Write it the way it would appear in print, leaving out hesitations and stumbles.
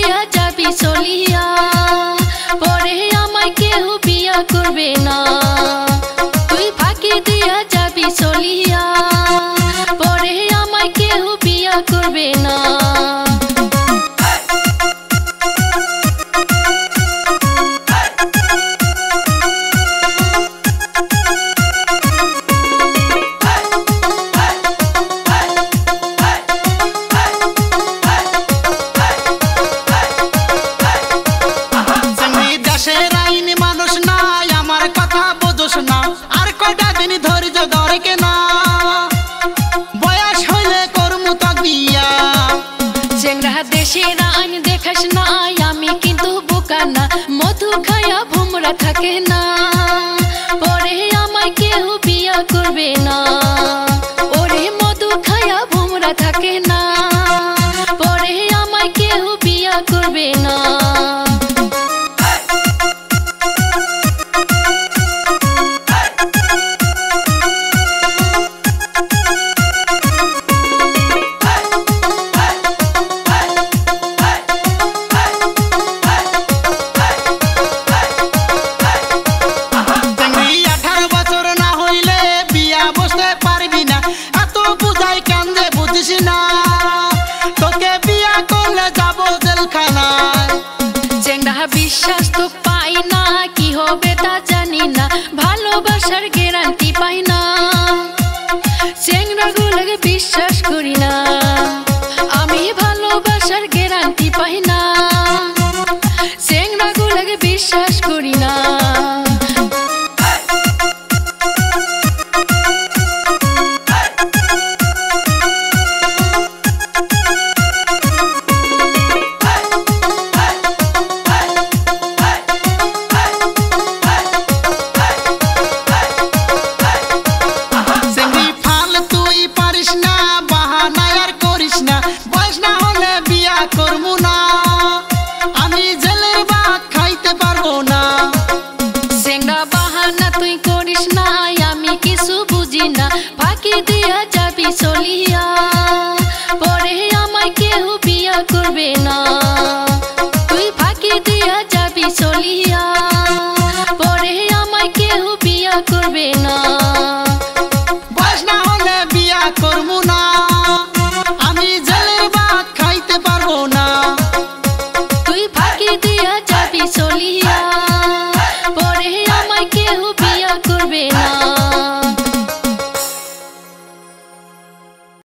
দিয়া যাবি চলিয়া, পরে আমায় কেউ বিয়া করবে না। তুই ফাঁকি দিয়া যাবি চলিয়া, পরে আমায় কেউ বিয়া করবে না। দেশের আইন দেখাস না, আমি কিন্তু বোকা না, মধু খায়া ভুমরা থাকে না, পরে আমায় কেউ বিয়া করবে না। ওরে মধু খায়া ভুমরা থাকে না, পরে আমায় কেউ বিয়া করবে না। বিশ্বাস তো পাই না, কি হবে তা জানি না, ভালোবাসার গ্যারান্টি পাই না, চেংড়াগুলোকে বিশ্বাস করি না, আমি ভালোবাসার গ্যারান্টি পাই না, চেংড়াগুলোকে বিশ্বাস করি না। তুই করিস না, আমি কিছু বুঝি না, ফাঁকি দিয়া যাবি চলিয়া, পরে আমায় কেউ বিয়া করবে না। তুই ফাঁকি দিয়া যাবি চলিয়া।